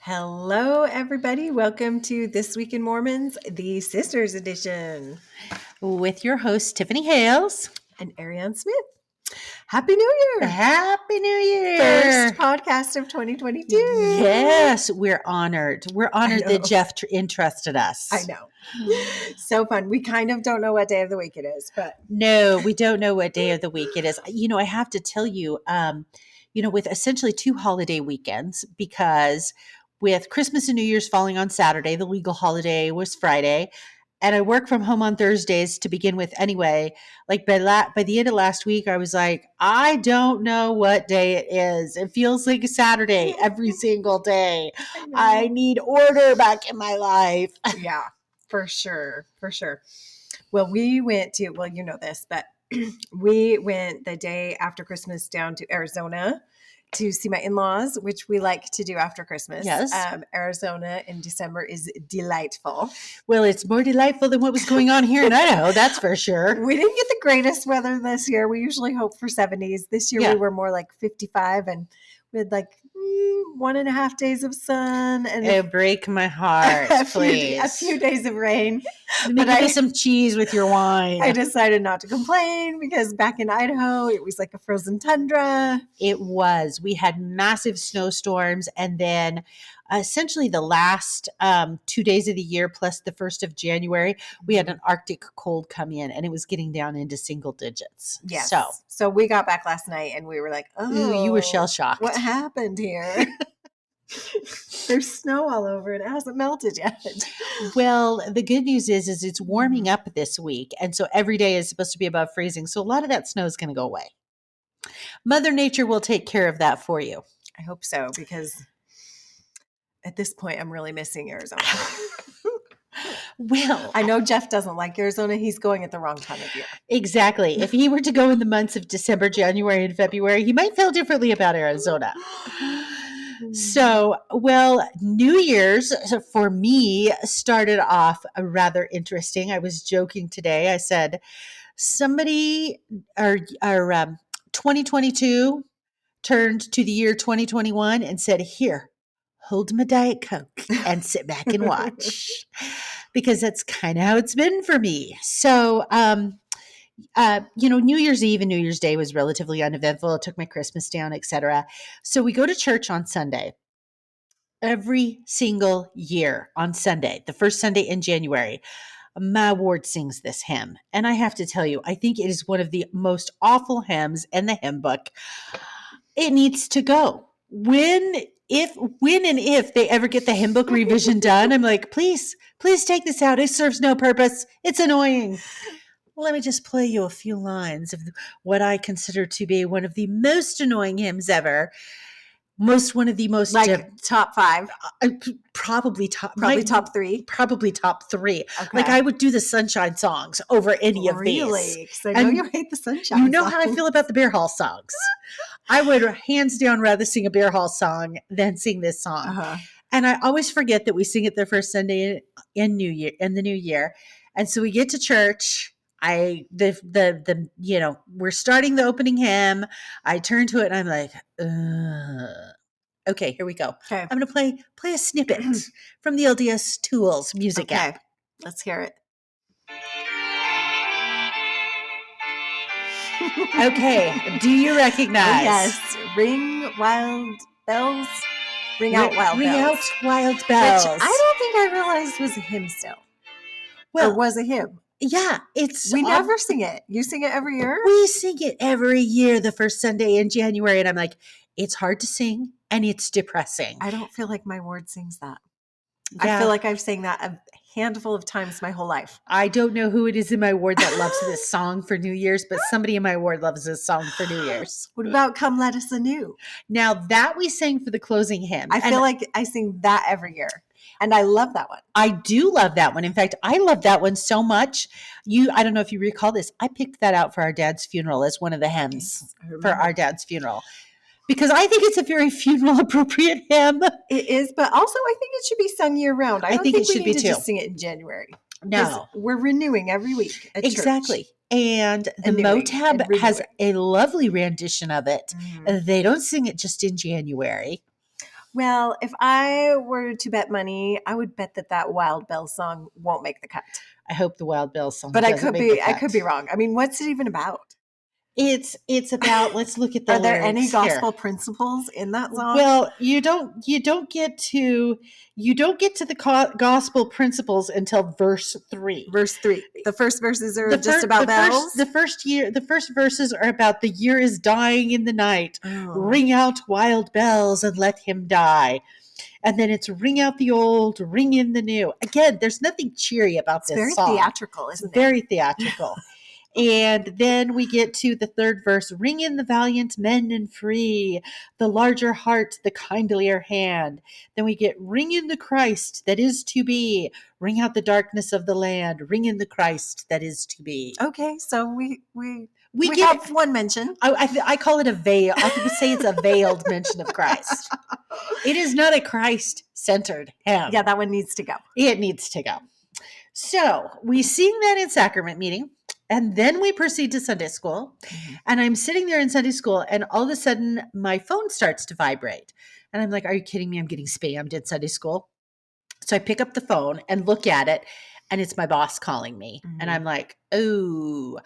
Hello, everybody. Welcome to This Week in Mormons, the Sisters Edition. With your host, Tiffany Hales. And Ariane Smith. Happy New Year. Happy New Year. First podcast of 2022. Yes, we're honored. We're honored that Jeff entrusted us. I know. So fun. We kind of don't know what day of the week it is, but. No, we don't know what day of the week it is. I have to tell you, with essentially 2 holiday weekends, because with Christmas and New Year's falling on Saturday, the legal holiday was Friday. And I work from home on Thursdays to begin with anyway. Like by the end of last week, I was like, I don't know what day it is. It feels like a Saturday every single day. I need order back in my life. Yeah, for sure. For sure. Well, we went to, you know this, but we went the day after Christmas down to Arizona to see my in-laws, which we like to do after Christmas. Yes. Arizona in December is delightful. Well, it's more delightful than what was going on here in Idaho, that's for sure. We didn't get the greatest weather this year. We usually hope for 70s. This year we were more like 55, and we had like 1.5 days of sun. And break my heart, please. A few days of rain. Maybe some cheese with your wine. I decided not to complain because back in Idaho, it was like a frozen tundra. It was. We had massive snowstorms, and then essentially the last 2 days of the year plus the 1st of January, we had an Arctic cold come in, and it was getting down into single digits. Yes. So we got back last night, and we were like, oh, you were shell-shocked. What happened here? There's snow all over and it hasn't melted yet. Well, the good news is it's warming up this week. And so every day is supposed to be above freezing. So a lot of that snow is going to go away. Mother Nature will take care of that for you. I hope so, because at this point, I'm really missing Arizona. Well, I know Jeff doesn't like Arizona. He's going at the wrong time of year. Exactly. If he were to go in the months of December, January, and February, he might feel differently about Arizona. So, New Year's for me started off rather interesting. I was joking today. I said, somebody, our 2022 turned to the year 2021 and said, here, hold my Diet Coke and sit back and watch. Because that's kind of how it's been for me. So, New Year's Eve and New Year's Day was relatively uneventful. It took my Christmas down, etc. So we go to church on Sunday. Every single year on Sunday, the first Sunday in January, my ward sings this hymn. And I have to tell you, I think it is one of the most awful hymns in the hymn book. It needs to go. When and if they ever get the hymn book revision done, I'm like, please take this out. It serves no purpose. It's annoying. Let me just play you a few lines of what I consider to be one of the most annoying hymns ever. One of the most top 5, probably top 3. Probably top 3. Okay. Like I would do the Sunshine songs over any of these. Really? Because I know you hate the Sunshine. You know how I feel about the Bear Hall songs. I would hands down rather sing a Bear Hall song than sing this song. Uh-huh. And I always forget that we sing it the first Sunday in the new year. And so we get to church. We're starting the opening hymn. I turn to it and I'm like, okay, here we go. Okay. I'm going to play a snippet from the LDS Tools music app. Let's hear it. Okay. Do you recognize? Yes. Ring wild bells. Ring out wild bells. Ring out wild bells. Which I don't think I realized was a hymn still. Or was a hymn. Yeah, we never sing it. You sing it every year? We sing it every year, the first Sunday in January. And I'm like, it's hard to sing and it's depressing. I don't feel like my ward sings that. Yeah. I feel like I've sang that a handful of times my whole life. I don't know who it is in my ward that loves this song for New Year's, but somebody in my ward loves this song for New Year's. What about Come Let Us Anew? Now that we sang for the closing hymn. I feel like I sing that every year. And I love that one. I do love that one. In fact, I love that one so much. I don't know if you recall this. I picked that out for our dad's funeral as one of the hymns for our dad's funeral. Because I think it's a very funeral appropriate hymn. It is, but also I think it should be sung year round. I don't think it should be too. Just sing it in January. No. We're renewing every week at exactly. Church. And the Motab has a lovely rendition of it. Mm-hmm. They don't sing it just in January. Well, if I were to bet money, I would bet that Wild Bell song won't make the cut. I hope the Wild Bill song But doesn't make the I cut. could be wrong. I mean, what's it even about? It's about, let's look at the Are there any lyrics gospel here. principles in that song? Well, you don't get to the gospel principles until verse 3. Verse 3. The first verses are just about bells. The first verses are about the year is dying in the night. Oh. Ring out wild bells and let him die. And then it's ring out the old, ring in the new. Again, there's nothing cheery about this song. Very theatrical, isn't it? Very theatrical. And then we get to the third verse, ring in the valiant men and free, the larger heart, the kindlier hand. Then we get ring in the Christ that is to be, ring out the darkness of the land, ring in the Christ that is to be. Okay, so we get have one mention. I call it a veil. I would say it's a veiled mention of Christ. It is not a Christ-centered hymn. Yeah, that one needs to go. It needs to go. So we sing that in sacrament meeting. And then we proceed to Sunday school. Mm-hmm. And I'm sitting there in Sunday school, and all of a sudden my phone starts to vibrate. And I'm like, are you kidding me? I'm getting spammed in Sunday school. So I pick up the phone and look at it, and it's my boss calling me. Mm-hmm. And I'm like, oh,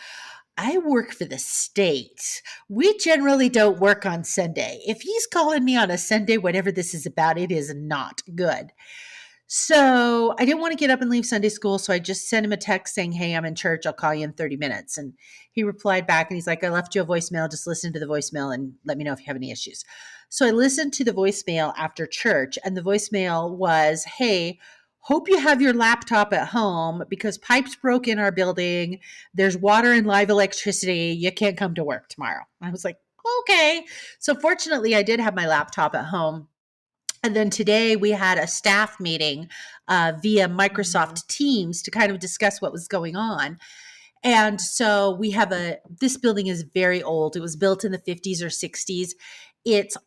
I work for the state. We generally don't work on Sunday. If he's calling me on a Sunday, whatever this is about, it is not good. So I didn't want to get up and leave Sunday school. So I just sent him a text saying, hey, I'm in church. I'll call you in 30 minutes. And he replied back and he's like, I left you a voicemail. Just listen to the voicemail and let me know if you have any issues. So I listened to the voicemail after church, and the voicemail was, hey, hope you have your laptop at home because pipes broke in our building. There's water and live electricity. You can't come to work tomorrow. I was like, okay. So fortunately, I did have my laptop at home. And then today we had a staff meeting via Microsoft Teams to kind of discuss what was going on. And so we have this building is very old. It was built in the 50s or 60s.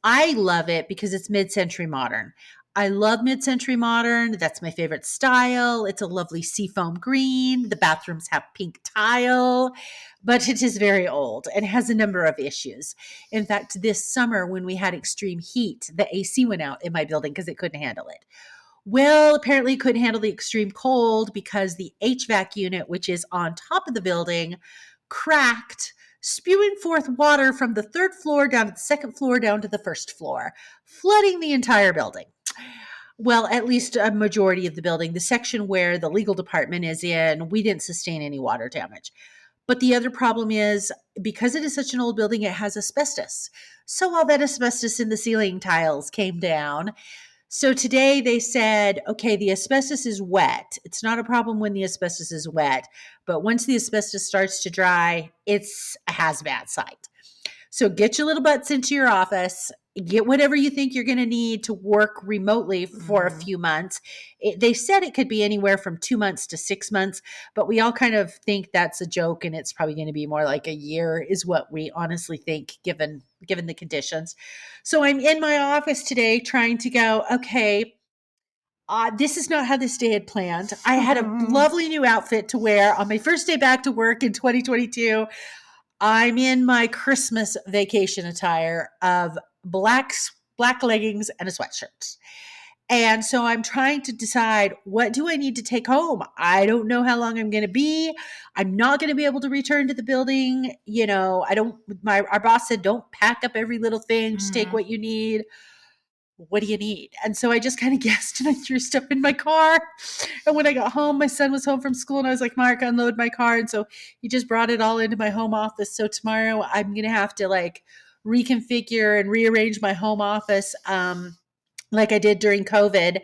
I love it because it's mid-century modern. I love mid-century modern. That's my favorite style. It's a lovely seafoam green. The bathrooms have pink tile, but it is very old and has a number of issues. In fact, this summer when we had extreme heat, the AC went out in my building because it couldn't handle it. Well, apparently it couldn't handle the extreme cold because the HVAC unit, which is on top of the building, cracked, spewing forth water from the third floor down to the second floor down to the first floor, flooding the entire building. Well, at least a majority of the building. The section where the legal department is in, we didn't sustain any water damage. But the other problem is, because it is such an old building, it has asbestos. So all that asbestos in the ceiling tiles came down. So today they said, okay, the asbestos is wet. It's not a problem when the asbestos is wet, but once the asbestos starts to dry, it's a hazmat site. So get your little butts into your office, get whatever you think you're going to need to work remotely for a few months. They said it could be anywhere from 2 months to 6 months, but we all kind of think that's a joke, and it's probably going to be more like a year is what we honestly think given the conditions. So I'm in my office today trying to go, okay, this is not how this day had planned. I had a lovely new outfit to wear on my first day back to work in 2022. I'm in my Christmas vacation attire of black leggings and a sweatshirt. And so I'm trying to decide, what do I need to take home? I don't know how long I'm going to be. I'm not going to be able to return to the building. You know, our boss said, don't pack up every little thing. Just take what you need. What do you need? And so I just kind of guessed, and I threw stuff in my car. And when I got home, my son was home from school, and I was like, Mark, unload my car. And so he just brought it all into my home office. So tomorrow I'm going to have to reconfigure and rearrange my home office like I did during COVID,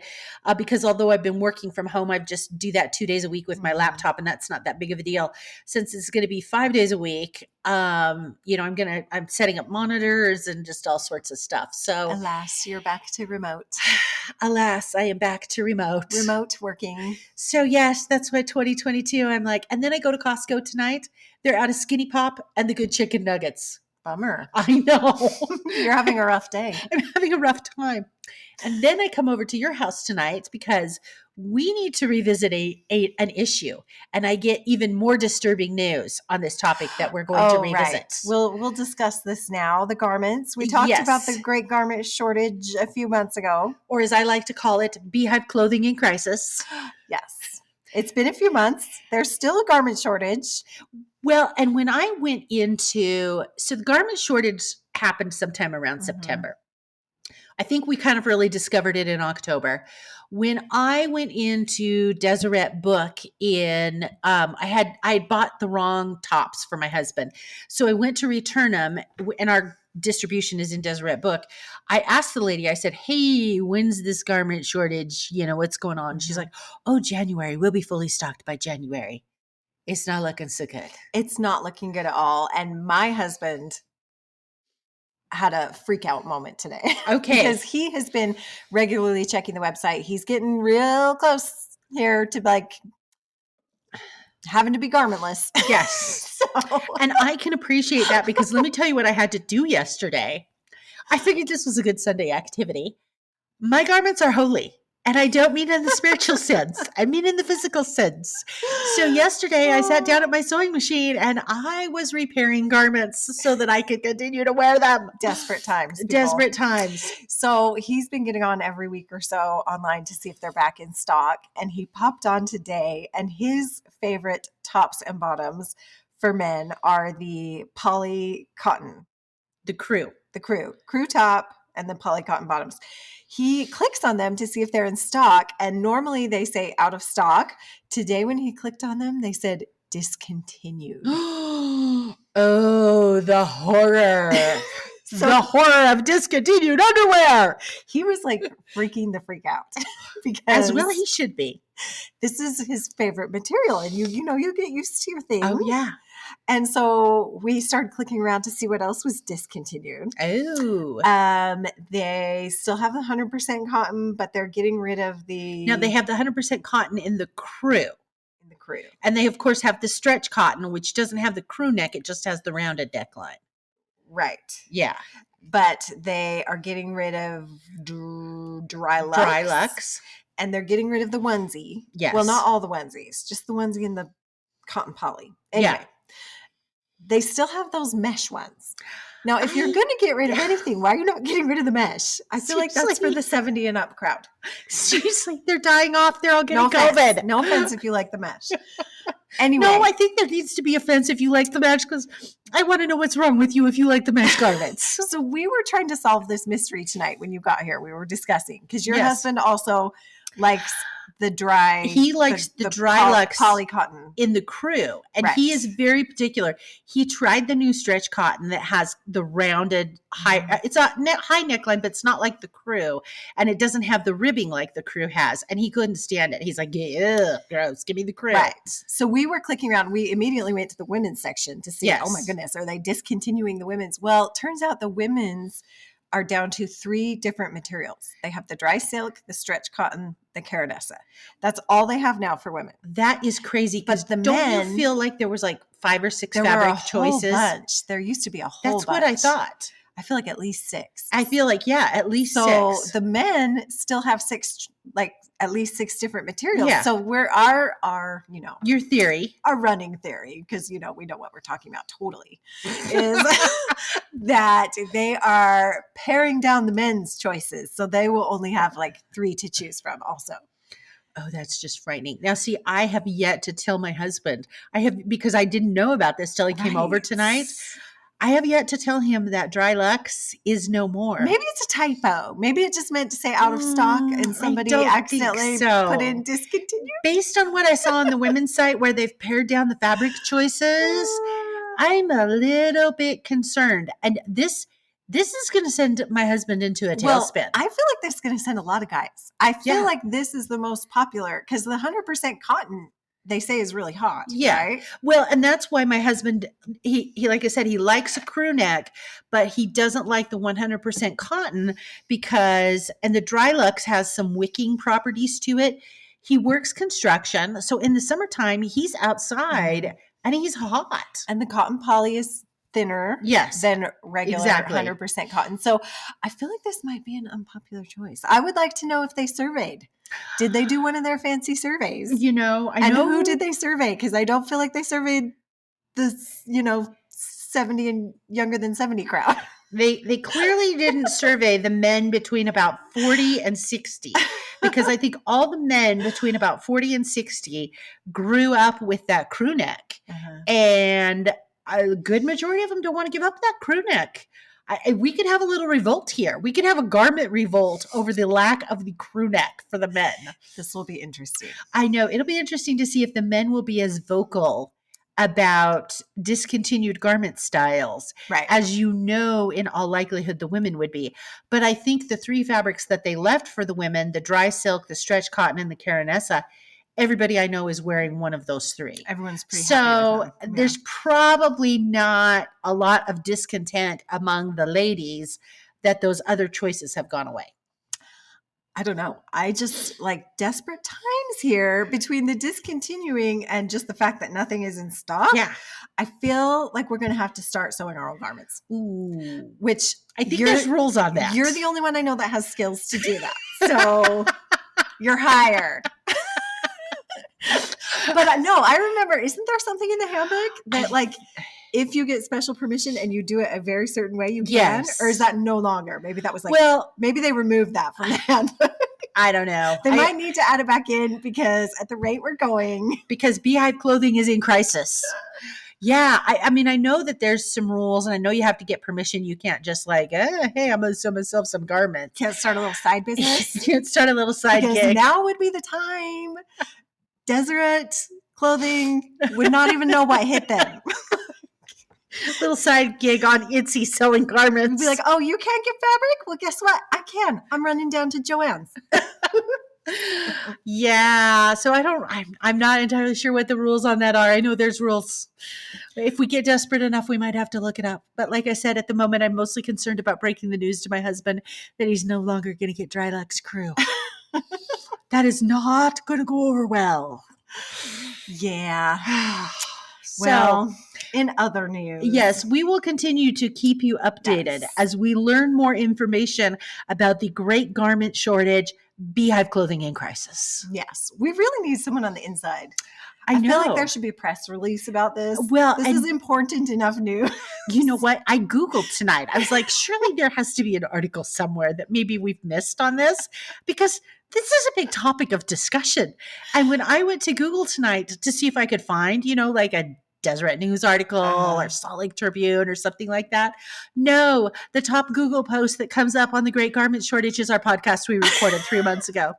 because although I've been working from home, I just do that 2 days a week with my laptop, and that's not that big of a deal. Since it's going to be 5 days a week, I'm setting up monitors and just all sorts of stuff. So alas, you're back to remote. Alas, I am back to remote working. So yes, that's why 2022, I'm like, and then I go to Costco tonight. They're out of Skinny Pop and the good chicken nuggets. Bummer. I know. You're having a rough day. I'm having a rough time. And then I come over to your house tonight because we need to revisit an issue. And I get even more disturbing news on this topic that we're going to revisit. Right. We'll discuss this now. The garments. We talked about the great garment shortage a few months ago. Or as I like to call it, beehive clothing in crisis. Yes. It's been a few months. There's still a garment shortage. Well, and when I went so the garment shortage happened sometime around September. I think we kind of really discovered it in October. When I went into Deseret book I had bought the wrong tops for my husband. So I went to return them, and our distribution is in Deseret book. I asked the lady, I said, hey, when's this garment shortage? What's going on? She's like, oh, January. We'll be fully stocked by January. It's not looking so good. It's not looking good at all. And my husband had a freak out moment today. Okay. Because he has been regularly checking the website. He's getting real close here to having to be garmentless. Yes. And I can appreciate that because let me tell you what I had to do yesterday. I figured this was a good Sunday activity. My garments are holy. And I don't mean in the spiritual sense. I mean in the physical sense. So yesterday I sat down at my sewing machine and I was repairing garments so that I could continue to wear them. Desperate times. People. Desperate times. So he's been getting on every week or so online to see if they're back in stock. And he popped on today, and his favorite tops and bottoms for men are the poly cotton. The crew top and the poly cotton bottoms. He clicks on them to see if they're in stock, and normally they say out of stock. Today when he clicked on them, they said discontinued. Oh, the horror. The horror of discontinued underwear. He was freaking the freak out. Because as well he should be. This is his favorite material, and you get used to your thing. Oh, yeah. And so we started clicking around to see what else was discontinued. Oh. They still have the 100% cotton, but they're getting rid of the... No, they have the 100% cotton in the crew. And they, of course, have the stretch cotton, which doesn't have the crew neck. It just has the rounded neckline. Right. Yeah. But they are getting rid of dry lux. Dry lux. And they're getting rid of the onesie. Yes. Well, not all the onesies, just the onesie and the cotton poly. Anyway. Yeah. They still have those mesh ones. Now, if you're going to get rid of anything, why are you not getting rid of the mesh? I feel like that's for the 70 and up crowd. Seriously, they're dying off. They're all getting COVID. No offense if you like the mesh. Anyway. No, I think there needs to be offense if you like the mesh, because I want to know what's wrong with you if you like the mesh garments. So we were trying to solve this mystery tonight when you got here. We were discussing, because your husband also likes the dry. He likes the dry lux poly cotton in the crew, and he is very particular. He tried the new stretch cotton that has the rounded high. It's a high neckline, but it's not like the crew, and it doesn't have the ribbing like the crew has. And he couldn't stand it. He's like, "Yeah, gross. Give me the crew." Right. So we were clicking around. We immediately went to the women's section to see. Yes. Oh my goodness, are they discontinuing the women's? Well, it turns out the women's are down to 3 different materials. They have the dry silk, the stretch cotton, the Caradessa. That's all they have now for women. That is crazy. But the don't men, you feel like there was 5 or 6 there fabric were a choices? Whole bunch. There used to be a whole bunch. That's what I thought. I feel like at least 6. I feel like, at least 6. So the men still have 6, at least 6 different materials. Yeah. So we're our your theory, our running theory, because we know what we're talking about totally, is that they are paring down the men's choices. So they will only have 3 to choose from also. Oh, that's just frightening. Now, see, I have yet to tell my husband. Because I didn't know about this till he came over tonight. I have yet to tell him that dry lux is no more. Maybe it's a typo. Maybe it just meant to say out of stock, and somebody accidentally put in discontinued. Based on what I saw on the women's site where they've pared down the fabric choices, I'm a little bit concerned. And this is going to send my husband into a tailspin. I feel like this is going to send a lot of guys. I feel like this is the most popular, because the 100% cotton, they say, is really hot. Yeah. Right? Well, and that's why my husband, he like I said, he likes a crew neck, but he doesn't like the 100% cotton and the dry lux has some wicking properties to it. He works construction. So in the summertime, he's outside and he's hot. And the cotton poly is thinner Yes, than regular exactly. 100% cotton. So I feel like this might be an unpopular choice. I would like to know if they surveyed. Did they do one of their fancy surveys? I And know who did they survey? Because I don't feel like they surveyed this, 70 and younger than 70 crowd. They clearly didn't survey the men between about 40 and 60, because I think all the men between about 40 and 60 grew up with that crew neck. And a good majority of them don't want to give up that crew neck. We could have a little revolt here. We could have a garment revolt over the lack of the crew neck for the men. This will be interesting. I know. It'll be interesting to see if the men will be as vocal about discontinued garment styles, Right. as in all likelihood the women would be. But I think the three fabrics that they left for the women, the dry silk, the stretch cotton, and the Carinessa, everybody I know is wearing one of those three. Everyone's pretty happy with them. Yeah. There's probably not a lot of discontent among the ladies that those other choices have gone away. I don't know. I just desperate times here between the discontinuing and just the fact that nothing is in stock. Yeah. I feel like we're going to have to start sewing our own garments. Ooh. Which I think there's rules on that. You're the only one I know that has skills to do that. So you're hired. But no, I remember, isn't there something in the handbook that if you get special permission and you do it a very certain way, you can? Yes. Or is that no longer? Maybe that was maybe they removed that from the handbook. I don't know. They might need to add it back in, because at the rate we're going. Because beehive clothing is in crisis. Yeah. I mean, I know that there's some rules, and I know you have to get permission. You can't just hey, I'm going to sew myself some garments. Can't start a little side business. Can't start a little side because gig. Now would be the time. Deseret clothing would not even know what hit them. Little side gig on Etsy selling garments. Be like, oh, you can't get fabric? Well, guess what? I can. I'm running down to Joann's. Yeah. So I'm not entirely sure what the rules on that are. I know there's rules. If we get desperate enough, we might have to look it up. But like I said, at the moment, I'm mostly concerned about breaking the news to my husband that he's no longer going to get Dry Lux crew. That is not going to go over well. Yeah. Well, in other news. Yes, we will continue to keep you updated as we learn more information about the great garment shortage, beehive clothing in crisis. Yes. We really need someone on the inside. I feel like there should be a press release about this. Well, this is important enough news. You know what? I Googled tonight. I was like, surely there has to be an article somewhere that maybe we've missed on this, because this is a big topic of discussion. And when I went to Google tonight to see if I could find, a Deseret News article or Salt Lake Tribune or something like that. No, the top Google post that comes up on the great garment shortage is our podcast we recorded 3 months ago.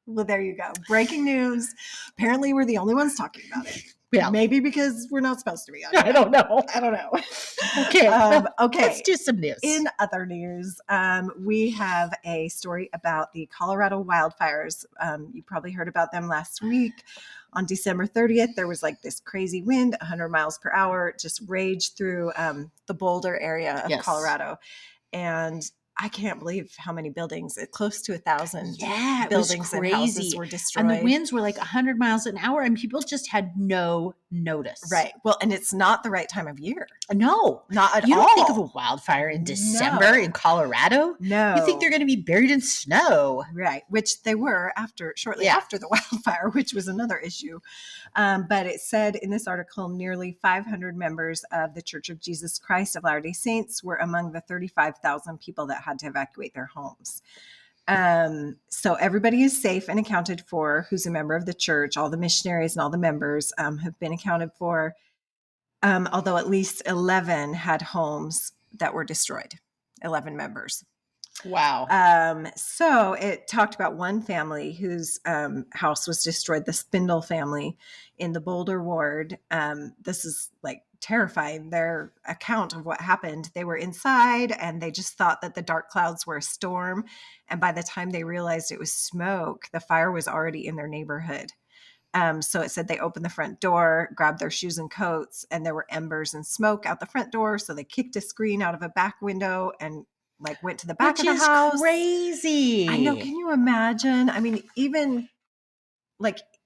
Well, there you go. Breaking news. Apparently, we're the only ones talking about it. Yeah. Maybe because we're not supposed to be on it. I don't know. Okay. Okay. Let's do some news. In other news, we have a story about the Colorado wildfires. You probably heard about them last week. On December 30th, there was this crazy wind, 100 miles per hour, just raged through the Boulder area of Colorado. And I can't believe how many buildings, close to 1,000 buildings and houses were destroyed. And the winds were 100 miles an hour, and people just had no notice. Right. Well, and it's not the right time of year. No. Not at all. You don't think of a wildfire in December in Colorado? No. You think they're going to be buried in snow. Right. Which they were shortly after the wildfire, which was another issue. But it said in this article, nearly 500 members of the Church of Jesus Christ of Latter-day Saints were among the 35,000 people that had to evacuate their homes. So everybody is safe and accounted for who's a member of the church. All the missionaries and all the members have been accounted for, although at least 11 had homes that were destroyed, 11 members. Wow. So it talked about one family whose house was destroyed, the Spindle family in the Boulder ward. This is terrifying, their account of what happened. They were inside and they just thought that the dark clouds were a storm. And by the time they realized it was smoke, the fire was already in their neighborhood. So it said they opened the front door, grabbed their shoes and coats, and there were embers and smoke out the front door. So they kicked a screen out of a back window and went to the back of the house. Crazy. I know. Can you imagine? I mean, even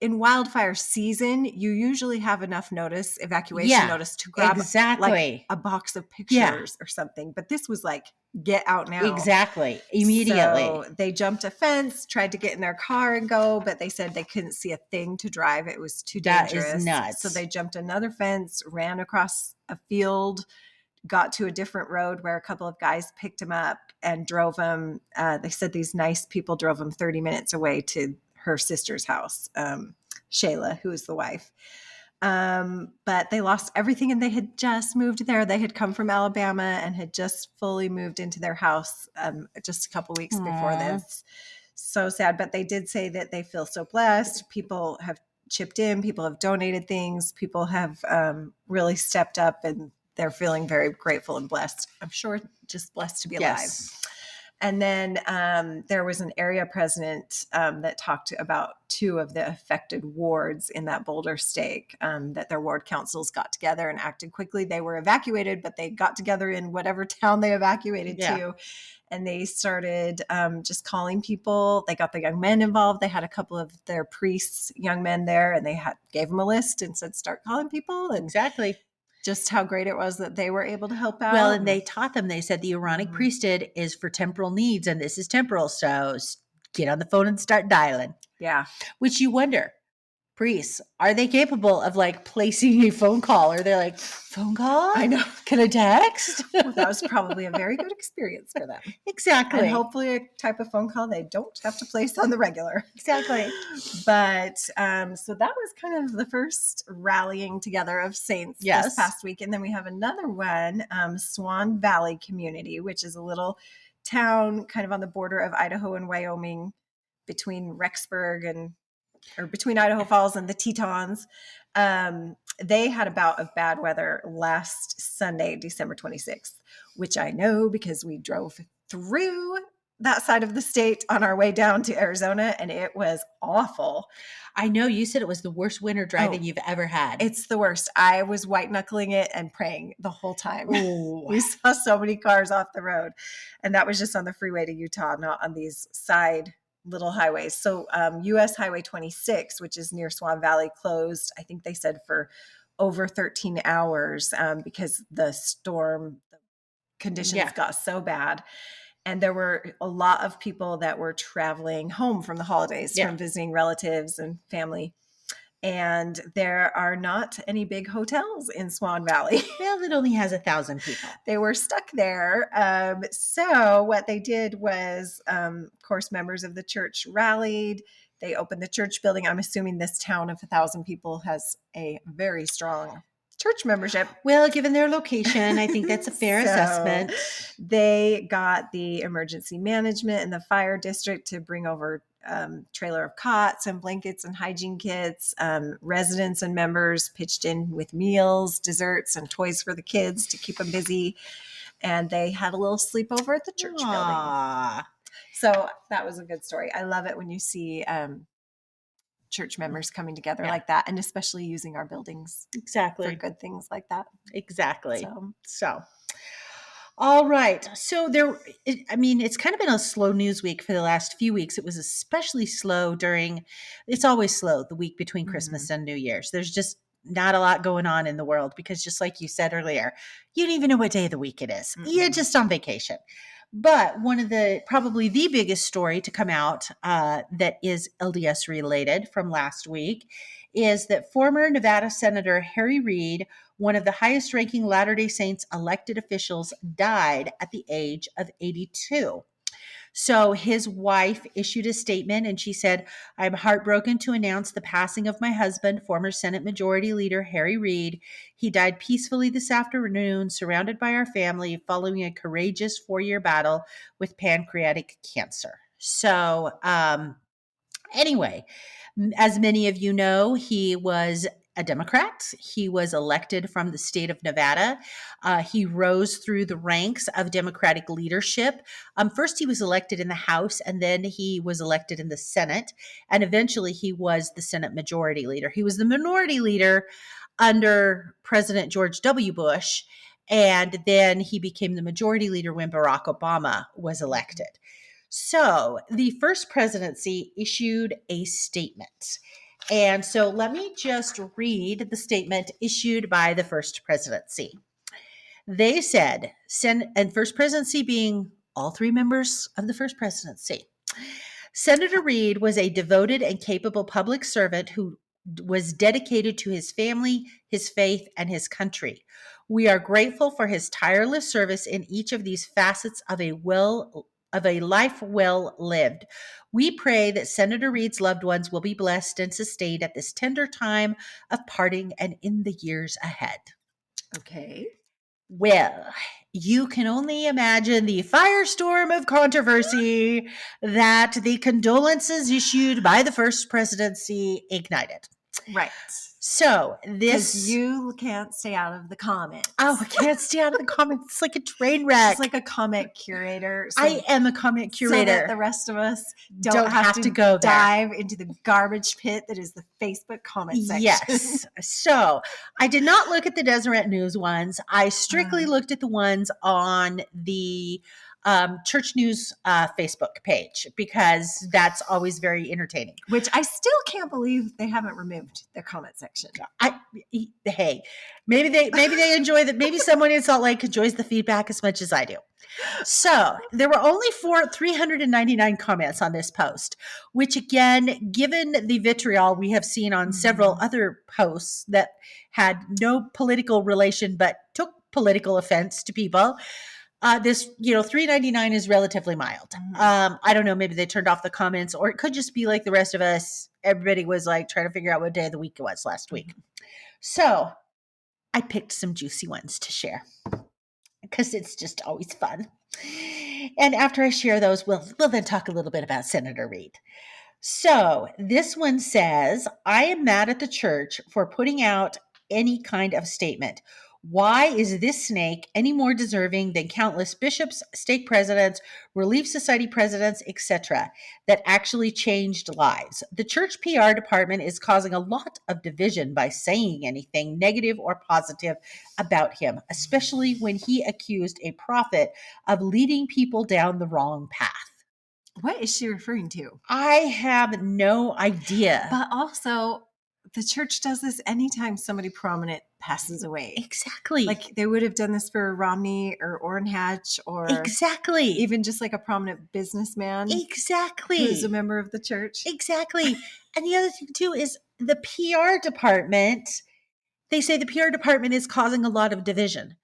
in wildfire season, you usually have enough notice, evacuation Yeah, notice, to grab like exactly. a box of Yeah, pictures or something. But this was like, get out now. exactly. Immediately. So they jumped a fence, tried to get in their car and go, but they said they couldn't see a thing to drive. It was too That dangerous. is nuts. So they jumped another fence, ran across a field, got to a different road where a couple of guys picked him up and drove him. They said these nice people drove him 30 minutes away to her sister's house, Shayla, who is the wife. But they lost everything, and they had just moved there. They had come from Alabama and had just fully moved into their house just a couple weeks before this. So sad. But they did say that they feel so blessed. People have chipped in. People have donated things. People have really stepped up, and they're feeling very grateful and blessed. I'm sure just blessed to be alive. Yes. And then there was an area president that talked about 2 of the affected wards in that boulder stake, that their ward councils got together and acted quickly. They were evacuated, but they got together in whatever town they evacuated to. And they started just calling people. They got the young men involved. They had a couple of their priests, young men there, and they gave them a list and said, start calling people. And exactly. Just how great it was that they were able to help out. Well, and they taught them, they said the Aaronic priesthood is for temporal needs, and this is temporal. So get on the phone and start dialing. Yeah. Which you wonder, priests, are they capable of like placing a phone call? Or they're like, phone call? I know. Can I text? Well, that was probably a very good experience for them. Exactly. And hopefully a type of phone call they don't have to place on the regular. Exactly. But so that was kind of the first rallying together of saints this past week. And then we have another one, Swan Valley community, which is a little town kind of on the border of Idaho and Wyoming, between Rexburg or between Idaho Falls and the Tetons. They had a bout of bad weather last Sunday, December 26th, which I know because we drove through that side of the state on our way down to Arizona, and it was awful. I know you said it was the worst winter driving you've ever had. It's the worst. I was white knuckling it and praying the whole time. We saw so many cars off the road, and that was just on the freeway to Utah, not on these side little highways. So US Highway 26, which is near Swan Valley, closed, I think they said, for over 13 hours because the storm conditions got so bad. And there were a lot of people that were traveling home from the holidays, from visiting relatives and family. And there are not any big hotels in Swan Valley. Well, it only has 1,000 people. They were stuck there. So what they did was, of course, members of the church rallied. They opened the church building. I'm assuming this town of 1,000 people has a very strong church membership. Well, given their location, I think that's a fair assessment. They got the emergency management and the fire district to bring over trailer of cots and blankets and hygiene kits. Residents and members pitched in with meals, desserts, and toys for the kids to keep them busy. And they had a little sleepover at the church building. So that was a good story. I love it when you see church members coming together like that, and especially using our buildings for good things like that. Exactly. So all right. So it's kind of been a slow news week for the last few weeks. It was especially slow it's always slow the week between Christmas and New Year's. There's just not a lot going on in the world because, just like you said earlier, you don't even know what day of the week it is. You're just on vacation. But one of probably the biggest story to come out that is LDS related from last week is that former Nevada Senator Harry Reid, one of the highest ranking Latter-day Saints elected officials, died at the age of 82. So his wife issued a statement and she said, "I'm heartbroken to announce the passing of my husband, former Senate Majority Leader Harry Reid. He died peacefully this afternoon, surrounded by our family, following a courageous 4-year battle with pancreatic cancer." So anyway, as many of you know, he was a Democrat. He was elected from the state of Nevada. He rose through the ranks of Democratic leadership. First, he was elected in the House, and then he was elected in the Senate, and eventually he was the Senate Majority Leader. He was the Minority Leader under President George W. Bush, and then he became the Majority Leader when Barack Obama was elected. So the first presidency issued a statement. And so let me just read the statement issued by the First Presidency. They said, and First Presidency being all three members of the First Presidency, Senator Reid was a devoted and capable public servant who was dedicated to his family, his faith, and his country. We are grateful for his tireless service in each of these facets of a life well lived. We pray that Senator Reid's loved ones will be blessed and sustained at this tender time of parting and in the years ahead. Okay. Well, you can only imagine the firestorm of controversy that the condolences issued by the First Presidency ignited. Right. So Because this, you can't stay out of the comments. oh, I can't stay out of the comments. It's like a train wreck. She's like a comment curator. I am a comment curator. So that the rest of us don't have to go dive into the garbage pit that is the Facebook comment section. Yes. So I did not look at the Deseret News ones. I strictly looked at the ones on the Church News Facebook page because that's always very entertaining. Which I still can't believe they haven't removed the comment section. Hey, maybe they enjoy that. Maybe someone in Salt Lake enjoys the feedback as much as I do. So there were only 399 comments on this post, which again, given the vitriol we have seen on several other posts that had no political relation but took political offense to people, this 399 is relatively mild. I don't know, maybe they turned off the comments, or it could just be like the rest of us. Everybody was like trying to figure out what day of the week it was last week. So I picked some juicy ones to share because it's just always fun. And after I share those, we'll then talk a little bit about Senator Reid. So this one says, I am mad at the church for putting out any kind of statement. Why is this snake any more deserving than countless bishops, stake presidents, Relief Society presidents, etc., that actually changed lives? The church PR department is causing a lot of division by saying anything negative or positive about him, especially when he accused a prophet of leading people down the wrong path. What is she referring to? I have no idea. But also, the church does this anytime somebody prominent passes away. Exactly. Like they would have done this for Romney or Orrin Hatch or exactly, even just like a prominent businessman. Exactly. Who's a member of the church. Exactly. And the other thing too is the PR department, they say the PR department is causing a lot of division.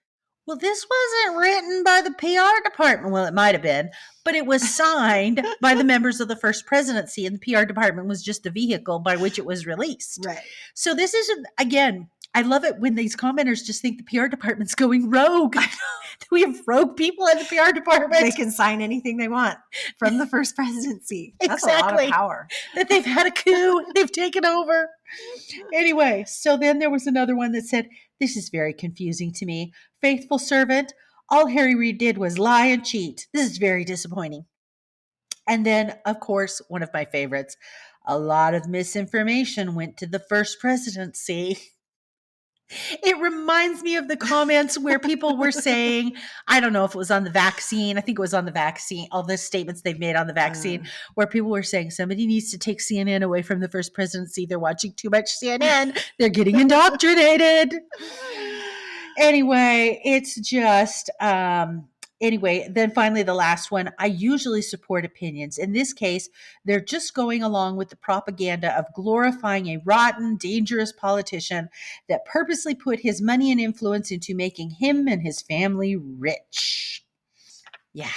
Well, this wasn't written by the PR department. Well, it might have been, but it was signed by the members of the First Presidency, and the PR department was just the vehicle by which it was released. Right. So this is, again, I love it when these commenters just think the PR department's going rogue. We have rogue people in the PR department. They can sign anything they want from the First Presidency. That's Exactly. a lot of power. That they've had a coup. They've taken over. Anyway, so then there was another one that said, this is very confusing to me. Faithful servant, all Harry Reid did was lie and cheat. This is very disappointing. And then, of course, one of my favorites, a lot of misinformation went to the First Presidency. It reminds me of the comments where people were saying, I don't know if it was on the vaccine. I think it was on the vaccine, all the statements they've made on the vaccine, where people were saying somebody needs to take CNN away from the First Presidency. They're watching too much CNN. They're getting indoctrinated. Anyway, it's just, anyway, then finally the last one, I usually support opinions. In this case, they're just going along with the propaganda of glorifying a rotten, dangerous politician that purposely put his money and influence into making him and his family rich. Yeah.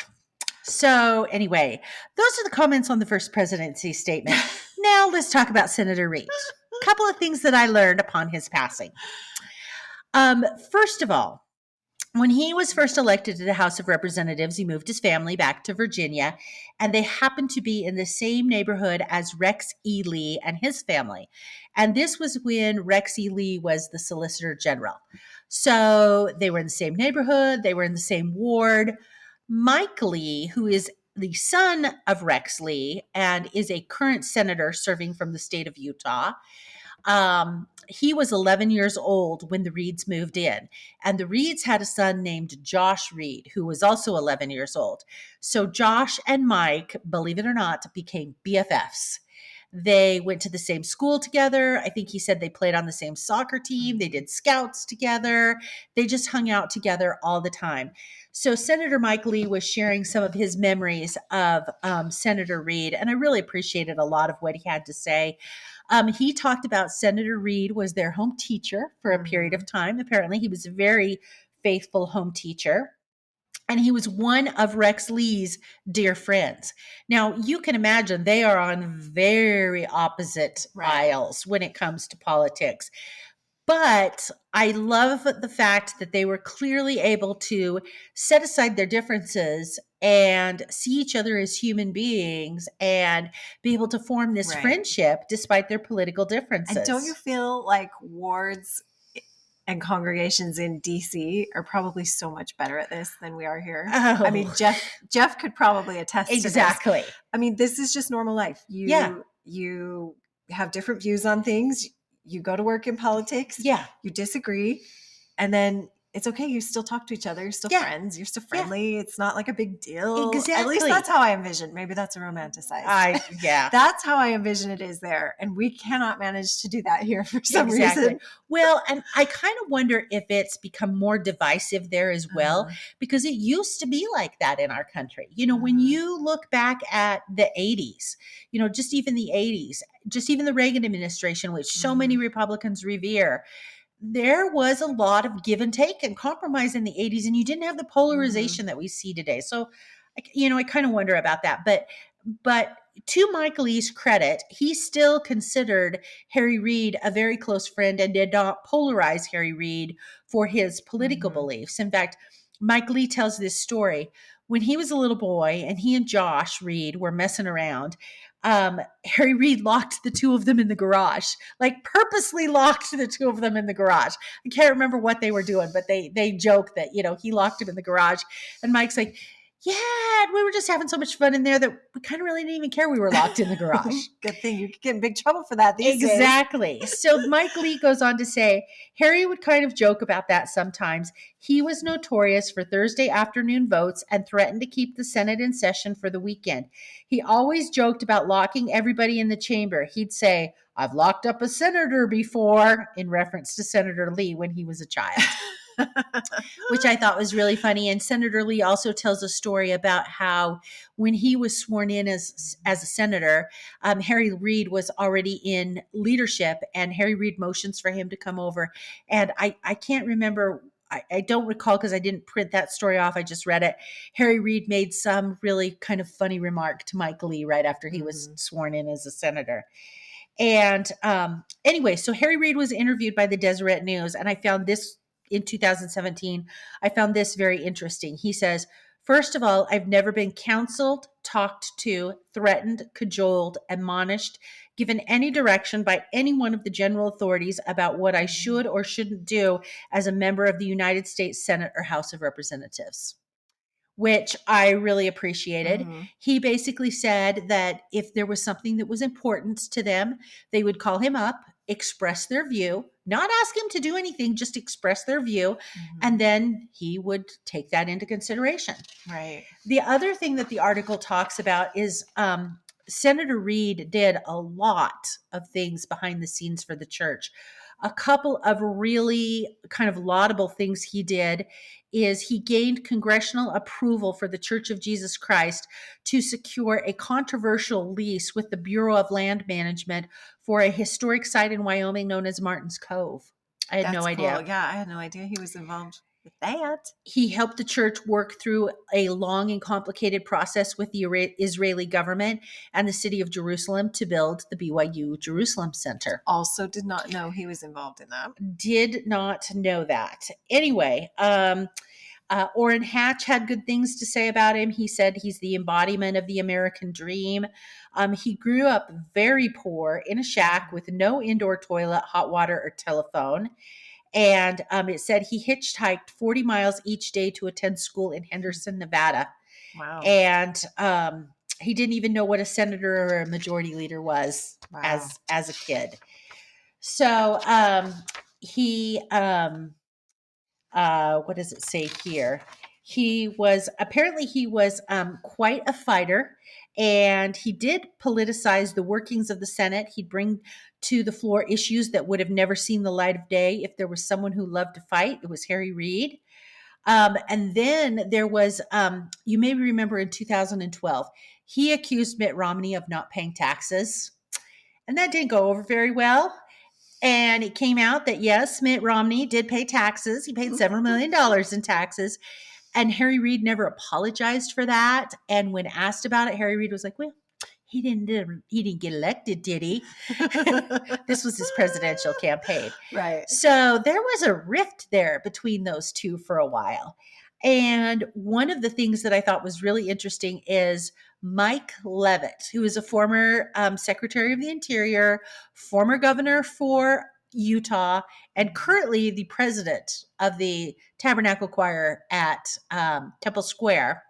So anyway, those are the comments on the First Presidency statement. Now let's talk about Senator Reid. A couple of things that I learned upon his passing. First of all, when he was first elected to the House of Representatives, he moved his family back to Virginia, and they happened to be in the same neighborhood as Rex E. Lee and his family. And this was when Rex E. Lee was the Solicitor General. So they were in the same neighborhood, they were in the same ward. Mike Lee, who is the son of Rex Lee and is a current senator serving from the state of Utah, he was 11 years old when the Reids moved in, and the Reids had a son named Josh Reid, who was also 11 years old. So Josh and Mike, believe it or not, became BFFs. They went to the same school together. I think he said they played on the same soccer team. They did scouts together. They just hung out together all the time. So Senator Mike Lee was sharing some of his memories of Senator Reid, and I really appreciated a lot of what he had to say. He talked about Senator Reid was their home teacher for a period of time. Apparently, he was a very faithful home teacher. And he was one of Rex Lee's dear friends. Now, you can imagine they are on very opposite aisles when it comes to politics. But I love the fact that they were clearly able to set aside their differences and see each other as human beings and be able to form this friendship despite their political differences. And don't you feel like wards and congregations in DC are probably so much better at this than we are here? Oh. I mean, Jeff could probably attest to this. Exactly. I mean, this is just normal life. You have different views on things. You go to work in politics. Yeah. You disagree. And then it's okay. You still talk to each other. You're still friends. You're still friendly. It's not like a big deal. Exactly. At least that's how I envision. Maybe that's a romanticized. That's how I envision it is there. And we cannot manage to do that here for some reason. Well, and I kind of wonder if it's become more divisive there as well, because it used to be like that in our country. You know, when you look back at the 80s, you know, just even the 80s, just even the Reagan administration, which so many Republicans revere, there was a lot of give and take and compromise in the 80s, and you didn't have the polarization that we see today. So, you know, I kind of wonder about that. But to Mike Lee's credit, he still considered Harry Reid a very close friend and did not polarize Harry Reid for his political beliefs. In fact, Mike Lee tells this story. When he was a little boy and he and Josh Reid were messing around, Harry Reid locked the two of them in the garage, like purposely locked the two of them in the garage. I can't remember what they were doing, but they joke that, you know, he locked him in the garage. And Mike's like, yeah, we were just having so much fun in there that we kind of really didn't even care we were locked in the garage. Good thing you could get in big trouble for that these days. Exactly. So Mike Lee goes on to say, Harry would kind of joke about that sometimes. He was notorious for Thursday afternoon votes and threatened to keep the Senate in session for the weekend. He always joked about locking everybody in the chamber. He'd say, I've locked up a senator before, in reference to Senator Lee when he was a child. Which I thought was really funny. And Senator Lee also tells a story about how when he was sworn in as a senator, Harry Reid was already in leadership, and Harry Reid motions for him to come over. And I can't remember. I don't recall because I didn't print that story off. I just read it. Harry Reid made some really kind of funny remark to Mike Lee right after he was sworn in as a senator. And anyway, so Harry Reid was interviewed by the Deseret News, and I found this in 2017. I found this very interesting. He says, first of all, I've never been counseled, talked to, threatened, cajoled, admonished, given any direction by any one of the general authorities about what I should or shouldn't do as a member of the United States Senate or House of Representatives, which I really appreciated. He basically said that if there was something that was important to them, they would call him up, express their view, not ask him to do anything, just express their view, and then he would take that into consideration. Right. The other thing that the article talks about is Senator Reid did a lot of things behind the scenes for the church. A couple of really kind of laudable things he did is he gained congressional approval for the Church of Jesus Christ to secure a controversial lease with the Bureau of Land Management for a historic site in Wyoming known as Martin's Cove. I had no idea. Cool. Yeah, I had no idea he was involved with that. He helped the church work through a long and complicated process with the Israeli government and the city of Jerusalem to build the BYU Jerusalem Center. Also did not know he was involved in that. Did not know that. Anyway, Orrin Hatch had good things to say about him. He said he's the embodiment of the American dream. He grew up very poor in a shack with no indoor toilet, hot water, or telephone. And it said he hitchhiked 40 miles each day to attend school in Henderson, Nevada. Wow. And he didn't even know what a senator or a majority leader was as a kid. So he, what does it say here? He was quite a fighter, And he did politicize the workings of the Senate. He'd bring to the floor issues that would have never seen the light of day if there was someone who loved to fight. It was Harry Reid. And then there was, you may remember in 2012, he accused Mitt Romney of not paying taxes. And that didn't go over very well. And it came out that, yes, Mitt Romney did pay taxes. He paid several $million in taxes. And Harry Reid never apologized for that. And when asked about it, Harry Reid was like, well, he didn't get elected, did he? This was his presidential campaign. Right. So there was a rift there between those two for a while. And one of the things that I thought was really interesting is Mike Leavitt, who is a former Secretary of the Interior, former governor for Utah, and currently the president of the Tabernacle Choir at Temple Square,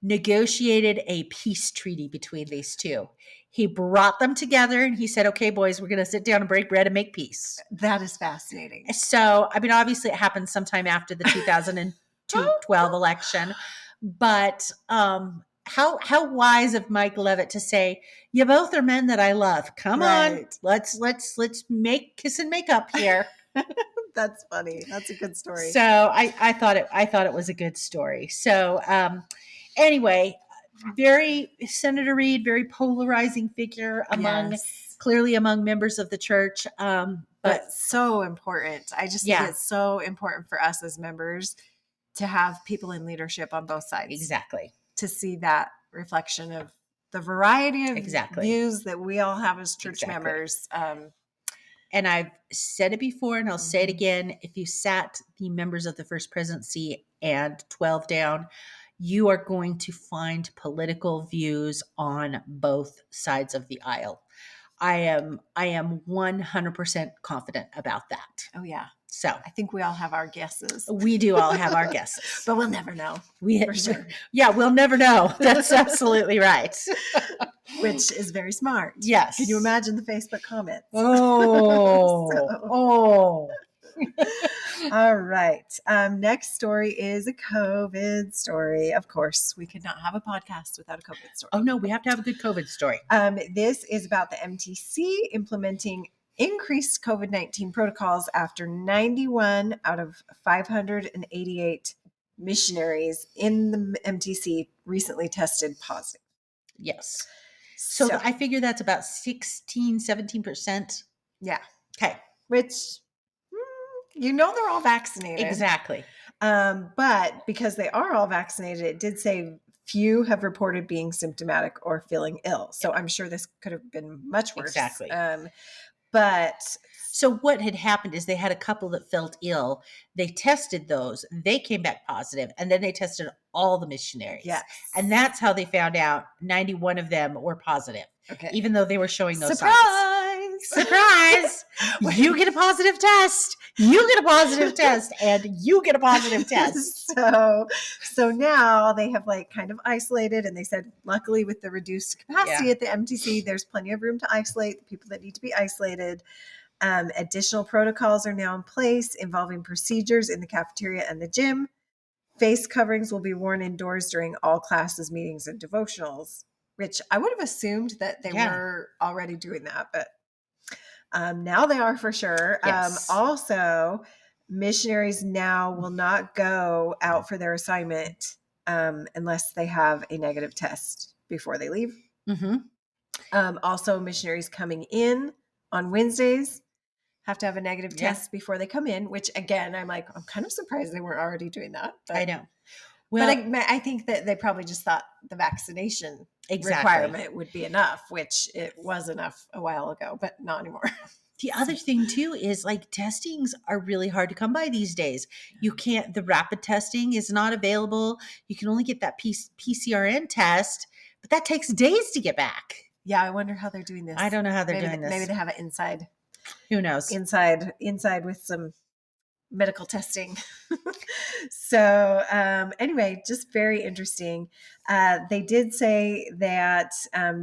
negotiated a peace treaty between these two. He brought them together and he said, okay, boys, we're going to sit down and break bread and make peace. That is fascinating. So, I mean, obviously it happened sometime after the 2012 election, but how wise of Mike Leavitt to say, you both are men that I love. Come on, let's make kiss and make up here. That's funny. That's a good story. So I thought it was a good story. So anyway, Senator Reid, very polarizing figure clearly among members of the church. But so important. I just think it's so important for us as members to have people in leadership on both sides. Exactly. To see that reflection of the variety of views that we all have as church members. And I've said it before and I'll say it again. If you sat the members of the First Presidency and 12 down, you are going to find political views on both sides of the aisle. I am 100% confident about that. Oh yeah. So I think we all have our guesses. We do all have our guesses, but we'll never know. For sure. Yeah, we'll never know. That's absolutely right. Which is very smart. Yes. Can you imagine the Facebook comments? Oh. All right. Next story is a COVID story. Of course, we could not have a podcast without a COVID story. Oh no, we have to have a good COVID story. This is about the MTC implementing increased COVID-19 protocols after 91 out of 588 missionaries in the MTC recently tested positive. Yes. So I figure that's about 17%. Yeah. Okay. Which, they're all vaccinated. Exactly. But because they are all vaccinated, it did say few have reported being symptomatic or feeling ill. So I'm sure this could have been much worse. Exactly. But so what had happened is they had a couple that felt ill. They tested those. They came back positive, and then they tested all the missionaries. Yes. And that's how they found out 91 of them were positive. Okay. Even though they were showing those signs. Surprise! You get a positive test. You get a positive test, and you get a positive test. So now they have kind of isolated, and they said, luckily with the reduced capacity at the MTC, there's plenty of room to isolate the people that need to be isolated. Additional protocols are now in place involving procedures in the cafeteria and the gym. Face coverings will be worn indoors during all classes, meetings, and devotionals, which I would have assumed that they were already doing that, but now they are for sure. Yes. Also, missionaries now will not go out for their assignment unless they have a negative test before they leave. Mm-hmm. Also, missionaries coming in on Wednesdays have to have a negative test before they come in, which again, I'm kind of surprised they weren't already doing that. But, I know. Well, but I think that they probably just thought the vaccination requirement would be enough, which it was enough a while ago, but not anymore. The other thing too is testings are really hard to come by these days. You can't, the rapid testing is not available. You can only get that PCRN test, but that takes days to get back. Yeah. I wonder how they're doing this. I don't know how they're doing this. Maybe they have it inside. Who knows? Inside with some medical testing. So anyway, just very interesting. They did say that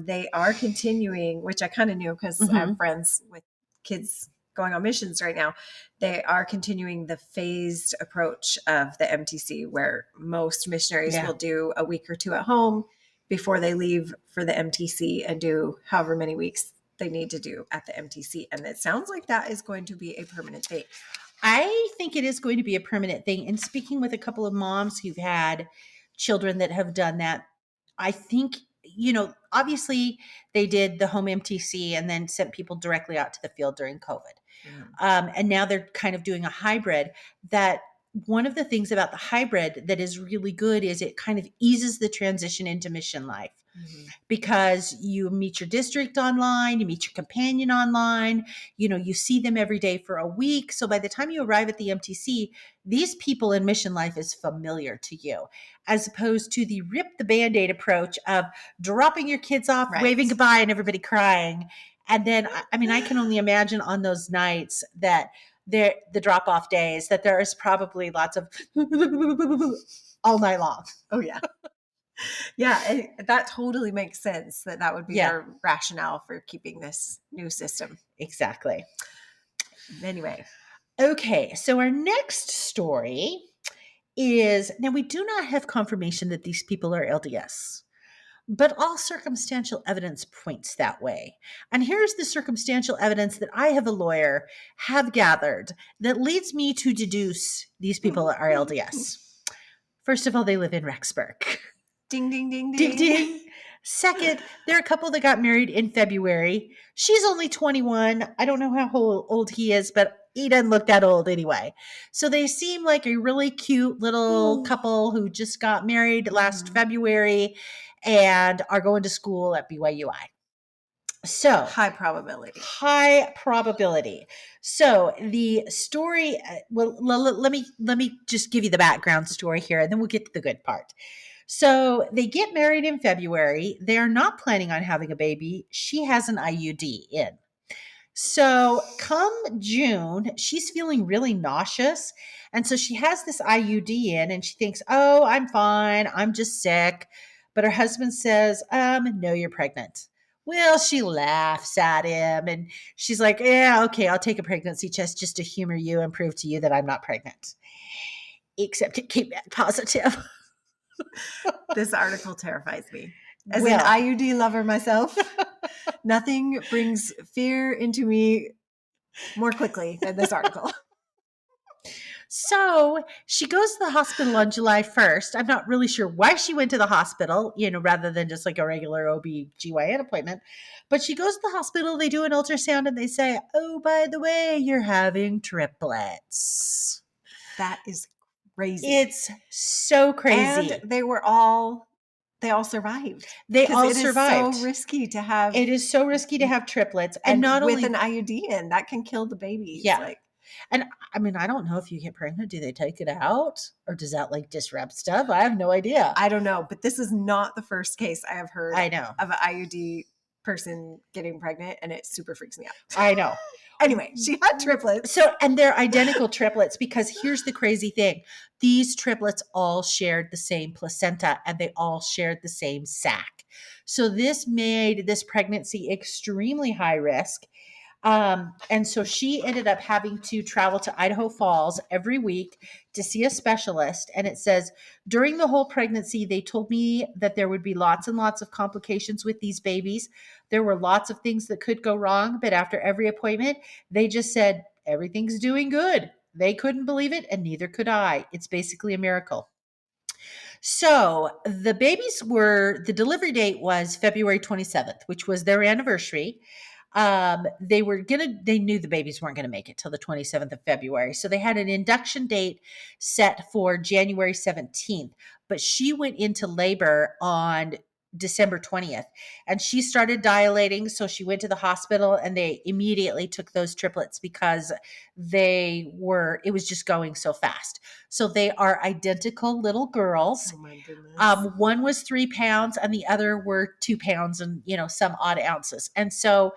they are continuing, which I kind of knew because I have friends with kids going on missions right now. They are continuing the phased approach of the MTC, where most missionaries will do a week or two at home, before they leave for the MTC and do however many weeks they need to do at the MTC. And it sounds like that is going to be a permanent thing. I think it is going to be a permanent thing. And speaking with a couple of moms who've had children that have done that, I think, obviously they did the home MTC and then sent people directly out to the field during COVID. And now they're kind of doing a hybrid. That one of the things about the hybrid that is really good is it kind of eases the transition into mission life. Because you meet your district online, you meet your companion online, you see them every day for a week. So by the time you arrive at the MTC, these people in mission life is familiar to you, as opposed to the rip the Band-Aid approach of dropping your kids off, Right. waving goodbye and everybody crying. And then, I can only imagine on those nights that the drop off days that there is probably lots of all night long. Oh yeah. Yeah, that totally makes sense that would be their rationale for keeping this new system. Exactly. Anyway. Okay, so our next story is, now we do not have confirmation that these people are LDS, but all circumstantial evidence points that way. And here's the circumstantial evidence that I, have a lawyer, have gathered that leads me to deduce these people are LDS. First of all, they live in Rexburg. Ding, ding, ding, Ding, ding. Second, they're a couple that got married in February. She's only 21. I don't know how old he is, but he doesn't look that old anyway. So they seem like a really cute little couple who just got married last February and are going to school at BYUI. So high probability. So the story, well, let me just give you the background story here, and then we'll get to the good part. So they get married in February. They're not planning on having a baby. She has an IUD in. So come June, she's feeling really nauseous. And so she has this IUD in and she thinks, oh, I'm fine. I'm just sick. But her husband says, no, you're pregnant. Well, she laughs at him and she's like, yeah, okay, I'll take a pregnancy test just to humor you and prove to you that I'm not pregnant. Except it came back positive. This article terrifies me. As an IUD lover myself, nothing brings fear into me more quickly than this article. So she goes to the hospital on July 1st. I'm not really sure why she went to the hospital, rather than just like a regular OB/GYN appointment. But she goes to the hospital, they do an ultrasound, and they say, oh, by the way, you're having triplets. That is crazy. It's so crazy. And they all survived. They all survived. It is so risky to have. It is so risky to have triplets. And not with only an IUD in, that can kill the baby. Yeah. And I don't know if you get pregnant, do they take it out or does that like disrupt stuff? I have no idea. I don't know, but this is not the first case I have heard of an IUD person getting pregnant, and it super freaks me out. I know. Anyway, she had triplets. And they're identical triplets, because here's the crazy thing. These triplets all shared the same placenta and they all shared the same sac. So this made this pregnancy extremely high risk. And so she ended up having to travel to Idaho Falls every week to see a specialist. And it says, during the whole pregnancy, they told me that there would be lots and lots of complications with these babies. There were lots of things that could go wrong, but after every appointment, they just said, everything's doing good. They couldn't believe it, and neither could I. It's basically a miracle. So the delivery date was February 27th, which was their anniversary. They knew the babies weren't going to make it till the 27th of February. So they had an induction date set for January 17th, but she went into labor on December 20th and she started dilating. So she went to the hospital and they immediately took those triplets because it was just going so fast. So they are identical little girls. Oh my goodness. One was 3 pounds and the other were 2 pounds and, some odd ounces. And so,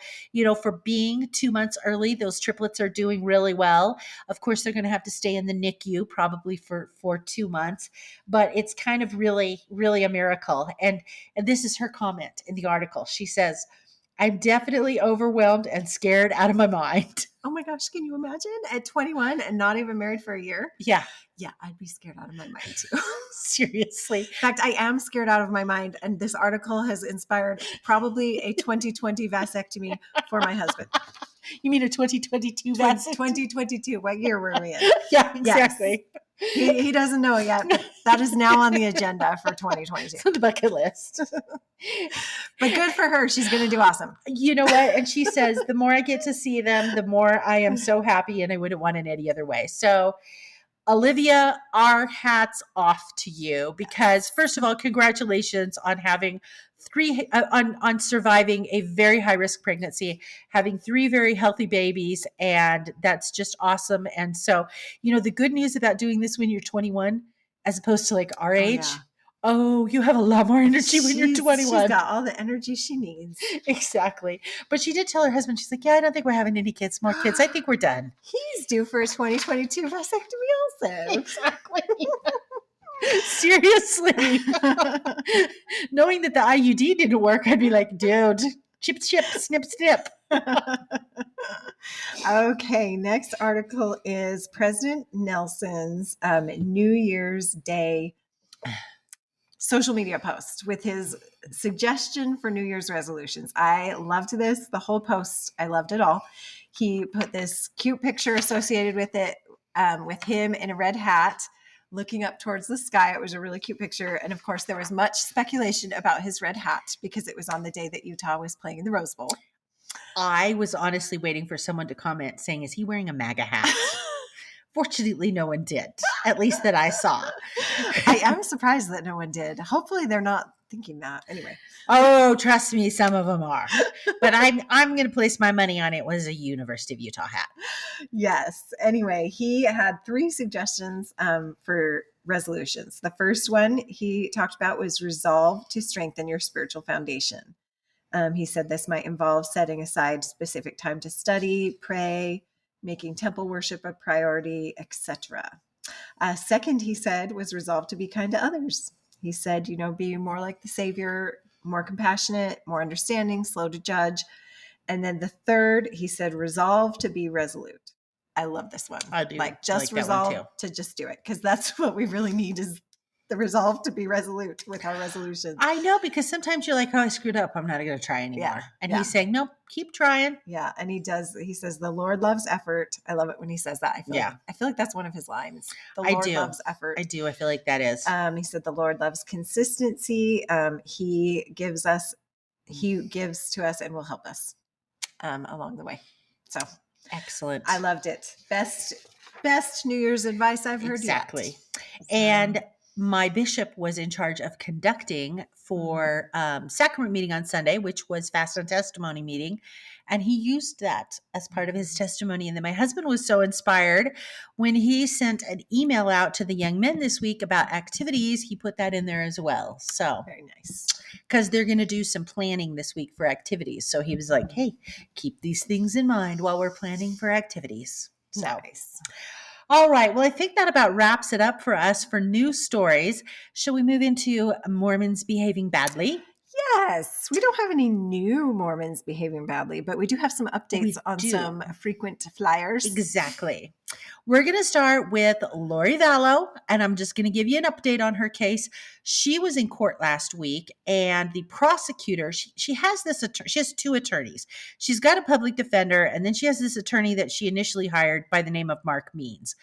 for being 2 months early, those triplets are doing really well. Of course, they're going to have to stay in the NICU probably for 2 months, but it's kind of really, really a miracle. And this is her comment in the article. She says, I'm definitely overwhelmed and scared out of my mind. Oh my gosh, can you imagine at 21 and not even married for a year? Yeah, Yeah, I'd be scared out of my mind too. seriously. In fact, I am scared out of my mind, and this article has inspired probably a 2020 vasectomy for my husband. You mean a 2022 vasectomy? 2022. What year were we in? Yeah, exactly. Yes. He doesn't know yet, but that is now on the agenda for 2022. It's on the bucket list. But good for her. She's going to do awesome. You know what? And she says, the more I get to see them, the more I am so happy, and I wouldn't want it any other way. So, Olivia, our hats off to you, because first of all, congratulations on having on surviving a very high risk pregnancy, having 3 very healthy babies, and that's just awesome. And so, the good news about doing this when you're 21, as opposed to like our age. Yeah. Oh, you have a lot more energy when you're 21. She's got all the energy she needs. Exactly. But she did tell her husband, she's like, yeah, I don't think we're having any more kids. I think we're done. He's due for a 2022 vasectomy also. Exactly. Seriously. Knowing that the IUD didn't work, I'd be like, dude, chip, snip, snip. Okay, next article is President Nelson's New Year's Day social media post with his suggestion for New Year's resolutions. I loved this, the whole post. I loved it all. He put this cute picture associated with it, with him in a red hat looking up towards the sky. It was a really cute picture. And of course, there was much speculation about his red hat because it was on the day that Utah was playing in the Rose Bowl. I was honestly waiting for someone to comment saying, is he wearing a MAGA hat? Fortunately, no one did, at least that I saw. I am surprised that no one did. Hopefully they're not thinking that. Anyway. Oh, trust me, some of them are. But I'm going to place my money on it was a University of Utah hat. Yes. Anyway, he had 3 suggestions for resolutions. The first one he talked about was resolve to strengthen your spiritual foundation. He said this might involve setting aside specific time to study, pray, making temple worship a priority, etc. Second, he said, was resolve to be kind to others. He said, be more like the Savior, more compassionate, more understanding, slow to judge. And then the third, he said, resolve to be resolute. I love this one. I do. Like just resolve to just do it, because that's what we really need is the resolve to be resolute with our resolutions. I know, because sometimes you're like, oh, I screwed up. I'm not going to try anymore. Yeah, and he's saying, nope, keep trying. Yeah. And he says, the Lord loves effort. I love it when he says that. I feel like that's one of his lines. The Lord loves effort. I do. I feel like that is. He said, the Lord loves consistency. He gives to us and will help us along the way. So excellent. I loved it. Best New Year's advice I've heard yet. Exactly. And my bishop was in charge of conducting for sacrament meeting on Sunday, which was fast and testimony meeting. And he used that as part of his testimony. And then my husband was so inspired when he sent an email out to the young men this week about activities. He put that in there as well. So very nice. Because they're going to do some planning this week for activities. So he was like, hey, keep these things in mind while we're planning for activities. So nice. All right. Well, I think that about wraps it up for us for news stories. Shall we move into Mormons behaving badly? Yes. We don't have any new Mormons behaving badly, but we do have some updates on some frequent flyers. Exactly. We're going to start with Lori Vallow, and I'm just going to give you an update on her case. She was in court last week, and the prosecutor, she has 2 attorneys. She's got a public defender, and then she has this attorney that she initially hired by the name of Mark Means.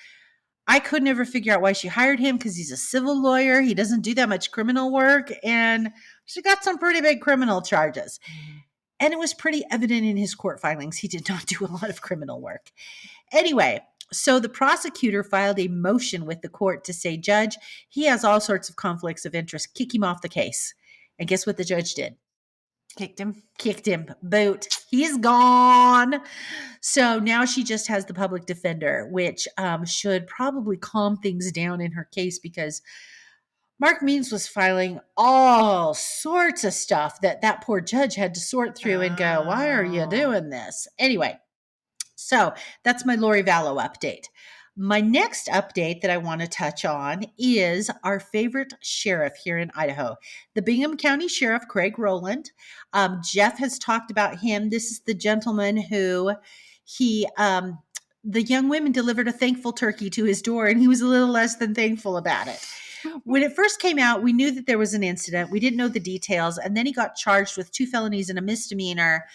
I could never figure out why she hired him because he's a civil lawyer. He doesn't do that much criminal work, and she got some pretty big criminal charges. And it was pretty evident in his court filings. He did not do a lot of criminal work. Anyway, so the prosecutor filed a motion with the court to say, Judge, he has all sorts of conflicts of interest. Kick him off the case. And guess what the judge did? Kicked him. Boot. He's gone. So now she just has the public defender, which should probably calm things down in her case because Mark Means was filing all sorts of stuff that poor judge had to sort through and go, why are you doing this? Anyway, so that's my Lori Vallow update. My next update that I want to touch on is our favorite sheriff here in Idaho, the Bingham County Sheriff, Craig Rowland. Jeff has talked about him. This is the gentleman who the young women delivered a thankful turkey to his door, and he was a little less than thankful about it. When it first came out, we knew that there was an incident. We didn't know the details. And then he got charged with 2 felonies and a misdemeanor.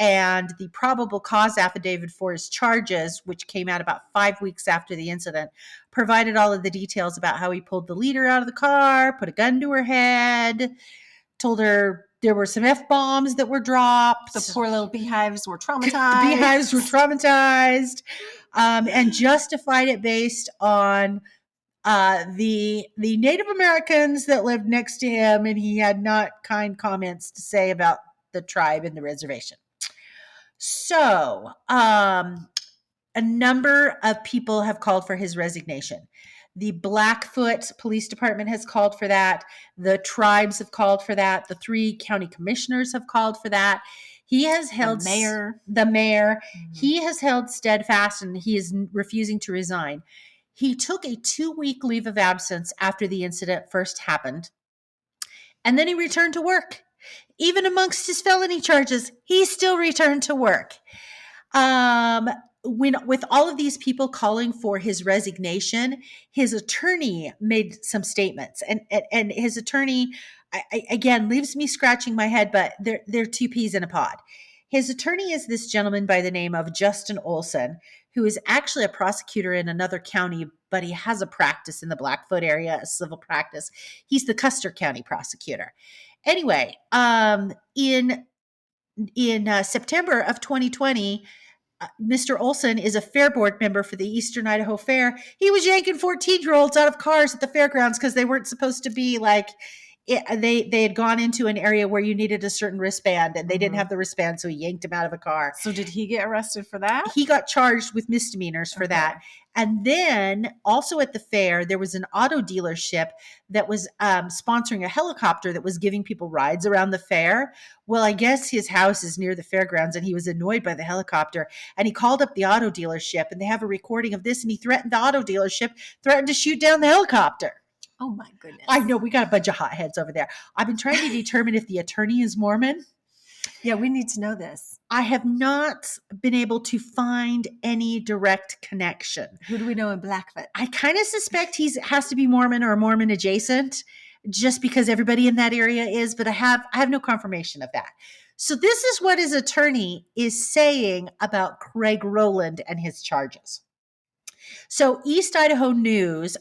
And the probable cause affidavit for his charges, which came out about 5 weeks after the incident, provided all of the details about how he pulled the leader out of the car, put a gun to her head, told her there were some F-bombs that were dropped. The poor little beehives were traumatized. And justified it based on the Native Americans that lived next to him, and he had not kind comments to say about the tribe and the reservation. So, a number of people have called for his resignation. The Blackfoot Police Department has called for that. The tribes have called for that. The 3 county commissioners have called for that. He has held the mayor. Mm-hmm. He has held steadfast, and he is refusing to resign. He took a 2-week leave of absence after the incident first happened, and then he returned to work. Even amongst his felony charges, he still returned to work. With all of these people calling for his resignation, his attorney made some statements, and his attorney, again, leaves me scratching my head, but they're 2 peas in a pod. His attorney is this gentleman by the name of Justin Olson, who is actually a prosecutor in another county, but he has a practice in the Blackfoot area, a civil practice. He's the Custer County prosecutor. Anyway, in September of 2020, Mr. Olson is a fair board member for the Eastern Idaho Fair. He was yanking 14-year-olds out of cars at the fairgrounds because they weren't supposed to be they had gone into an area where you needed a certain wristband, and they didn't have the wristband, so he yanked him out of a car. So did he get arrested for that? He got charged with misdemeanors for that. And then also at the fair, there was an auto dealership that was sponsoring a helicopter that was giving people rides around the fair. Well, I guess his house is near the fairgrounds, and he was annoyed by the helicopter, and he called up the auto dealership, and they have a recording of this, and he threatened the auto dealership, threatened to shoot down the helicopter. Oh my goodness. I know, we got a bunch of hotheads over there. I've been trying to determine if the attorney is Mormon. Yeah, we need to know this. I have not been able to find any direct connection. Who do we know in Blackfoot? I kind of suspect he has to be Mormon or Mormon adjacent, just because everybody in that area is, but I have no confirmation of that. So this is what his attorney is saying about Craig Rowland and his charges. So East Idaho News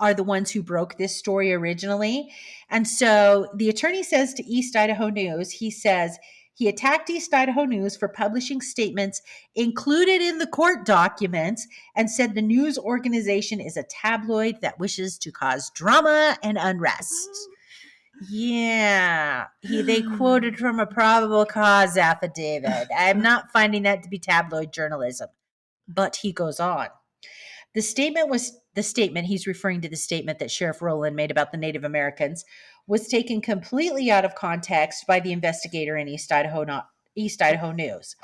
are the ones who broke this story originally. And so the attorney says to East Idaho News, he says he attacked East Idaho News for publishing statements included in the court documents and said the news organization is a tabloid that wishes to cause drama and unrest. Yeah, they quoted from a probable cause affidavit. I'm not finding that to be tabloid journalism. But he goes on. The statement, he's referring to the statement that Sheriff Rowland made about the Native Americans, was taken completely out of context by the investigator in East Idaho News.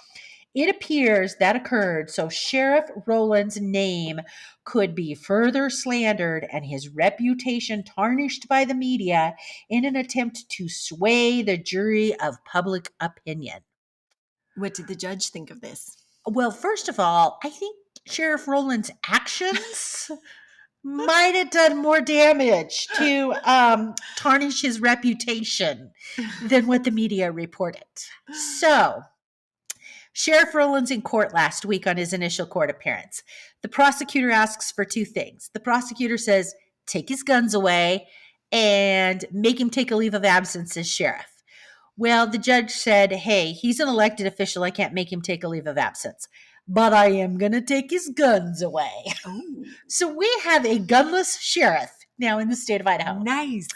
It appears that occurred so Sheriff Rowland's name could be further slandered and his reputation tarnished by the media in an attempt to sway the jury of public opinion. What did the judge think of this? Well, first of all, I think Sheriff Rowland's actions might have done more damage to tarnish his reputation than what the media reported. So, Sheriff Rowland's in court last week on his initial court appearance. The prosecutor asks for 2 things. The prosecutor says, take his guns away and make him take a leave of absence as sheriff. Well, the judge said, hey, he's an elected official. I can't make him take a leave of absence. But I am going to take his guns away. Ooh. So we have a gunless sheriff now in the state of Idaho. Nice.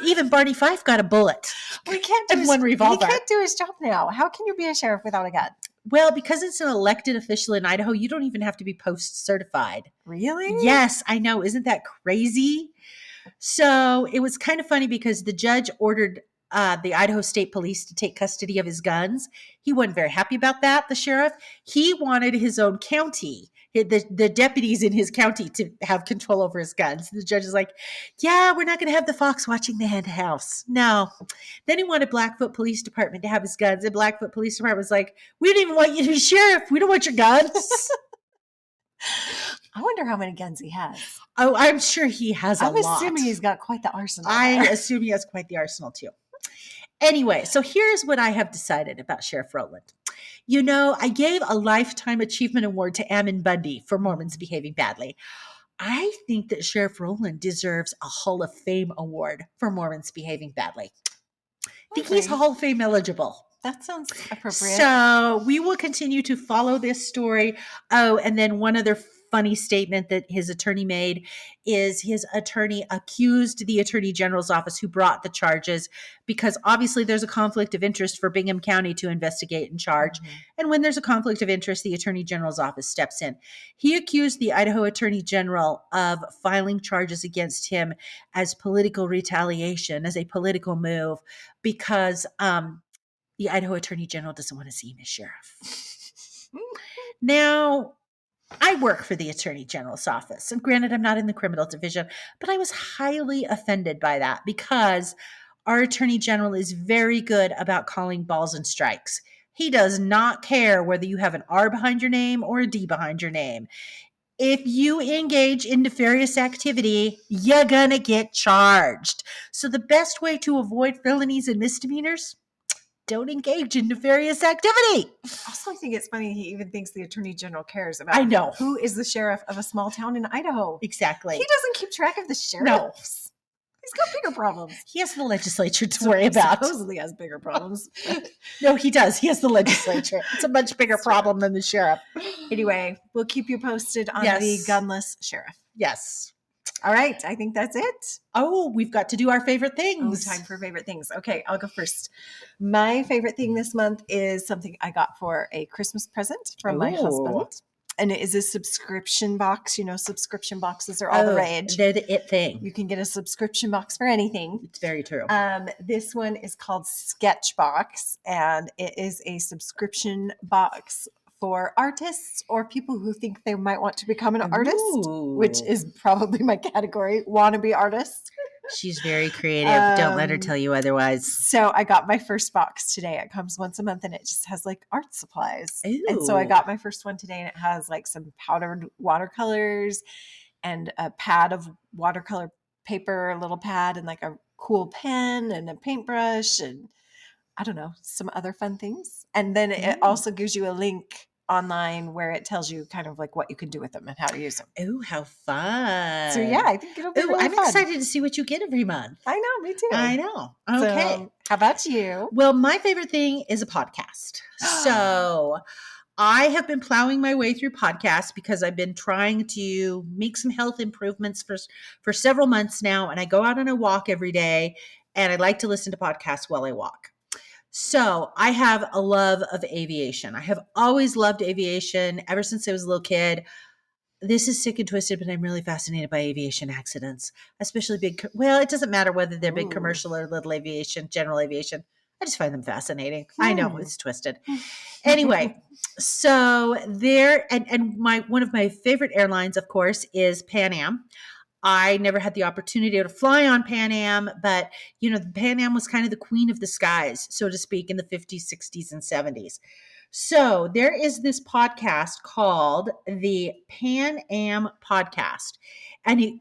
Even Barney Fife got a bullet. We can't do one revolver. He can't do his job now. How can you be a sheriff without a gun? Well, because it's an elected official in Idaho, you don't even have to be post-certified. Really? Yes, I know. Isn't that crazy? So it was kind of funny because the judge ordered the Idaho State Police to take custody of his guns. He wasn't very happy about that, the sheriff. He wanted his own county, the deputies in his county to have control over his guns. The judge is like, yeah, we're not going to have the fox watching the hen house. No. Then he wanted Blackfoot Police Department to have his guns. And Blackfoot Police Department was like, we don't even want you to be sheriff. We don't want your guns. I wonder how many guns he has. Oh, I'm sure he has a lot. I'm assuming he's got quite the arsenal. I assume he has quite the arsenal too. Anyway, so here's what I have decided about Sheriff Rowland. You know, I gave a Lifetime Achievement Award to Ammon Bundy for Mormons behaving badly. I think that Sheriff Rowland deserves a Hall of Fame award for Mormons behaving badly. I think he's Hall of Fame eligible. That sounds appropriate. So we will continue to follow this story. Oh, and then one other funny statement that his attorney made is his attorney accused the Attorney General's office who brought the charges, because obviously there's a conflict of interest for Bingham County to investigate and charge. Mm-hmm. And when there's a conflict of interest, the Attorney General's office steps in. He accused the Idaho Attorney General of filing charges against him as political retaliation, as a political move, because the Idaho Attorney General doesn't want to see him as sheriff. Now, I work for the Attorney General's office. And granted, I'm not in the criminal division, but I was highly offended by that because our Attorney General is very good about calling balls and strikes. He does not care whether you have an R behind your name or a D behind your name. If you engage in nefarious activity, you're going to get charged. So the best way to avoid felonies and misdemeanors, don't engage in nefarious activity. Also, I think it's funny he even thinks the Attorney General cares about who is the sheriff of a small town in Idaho. Exactly. He doesn't keep track of the sheriffs. No. He's got bigger problems. He has the legislature to worry about. Supposedly has bigger problems. No, he does. He has the legislature. It's a much bigger problem than the sheriff. Anyway, we'll keep you posted on the gunless sheriff. Yes. All right. I think that's it. Oh, we've got to do our favorite things. Oh, time for favorite things. Okay, I'll go first. My favorite thing this month is something I got for a Christmas present from my husband. And it is a subscription box. You know, subscription boxes are all the rage. They're the it thing. You can get a subscription box for anything. It's very true. This one is called Sketchbox, and it is a subscription box for artists or people who think they might want to become an artist, which is probably my category, wannabe artists. She's very creative. Don't let her tell you otherwise. So I got my first box today. It comes once a month and it just has like art supplies. Ooh. And so I got my first one today and it has like some powdered watercolors and a pad of watercolor paper, a little pad, and like a cool pen and a paintbrush and I don't know, some other fun things. And then it also gives you a link online where it tells you kind of like what you can do with them and how to use them. Oh, how fun. So yeah, I think it'll be really I'm fun. excited to see what you get every month. I know, me too. I know. Okay. So, how about you? Well, my favorite thing is a podcast. So I have been plowing my way through podcasts because I've been trying to make some health improvements for several months now. And I go out on a walk every day and I like to listen to podcasts while I walk. So I have a love of aviation. I have always loved aviation ever since I was a little kid. This is sick and twisted, but I'm really fascinated by aviation accidents, especially well, it doesn't matter whether they're big commercial or little aviation, general aviation. I just find them fascinating. I know it's twisted. Anyway, so there, and one of my favorite airlines, of course, is Pan Am. I never had the opportunity to fly on Pan Am, but, you know, Pan Am was kind of the queen of the skies, so to speak, in the 50s, 60s, and 70s. So there is this podcast called the Pan Am Podcast. And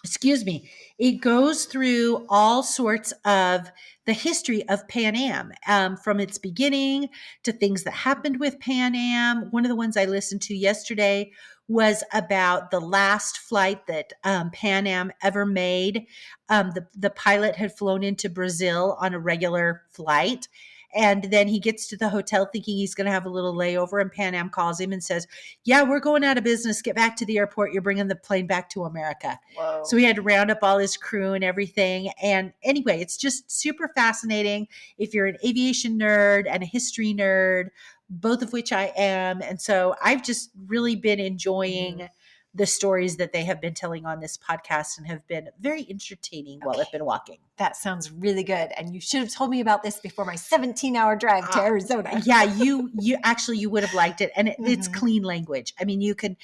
excuse me, it goes through all sorts of the history of Pan Am, from its beginning to things that happened with Pan Am. One of the ones I listened to yesterday was about the last flight that Pan Am ever made. The pilot had flown into Brazil on a regular flight. And then he gets to the hotel thinking he's going to have a little layover. And Pan Am calls him and says, yeah, we're going out of business. Get back to the airport. You're bringing the plane back to America. Whoa. So he had to round up all his crew and everything. And anyway, it's just super fascinating if you're an aviation nerd and a history nerd, both of which I am. And so I've just really been enjoying the stories that they have been telling on this podcast and have been very entertaining while I've been walking. That sounds really good. And you should have told me about this before my 17-hour drive to Arizona. Yeah, you actually you would have liked it, and it's clean language. I mean, you can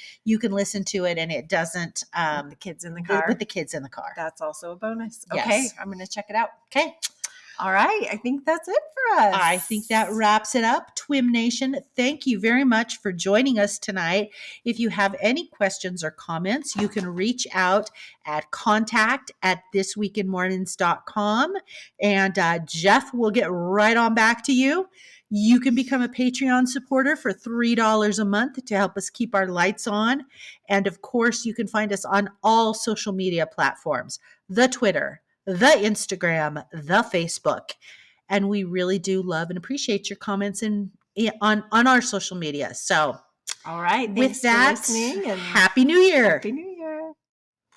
listen to it, and it doesn't with the kids in the car. With the kids in the car. That's also a bonus. Yes. Okay, I'm going to check it out. Okay. All right. I think that's it for us. I think that wraps it up. TWIM Nation, thank you very much for joining us tonight. If you have any questions or comments, you can reach out at contact@thisweekinmornings.com, and Jeff will get right on back to you. You can become a Patreon supporter for $3 a month to help us keep our lights on. And of course, you can find us on all social media platforms, the Twitter, the Instagram, the Facebook. And we really do love and appreciate your comments on our social media. So all right. With that, Happy New Year. Happy New Year.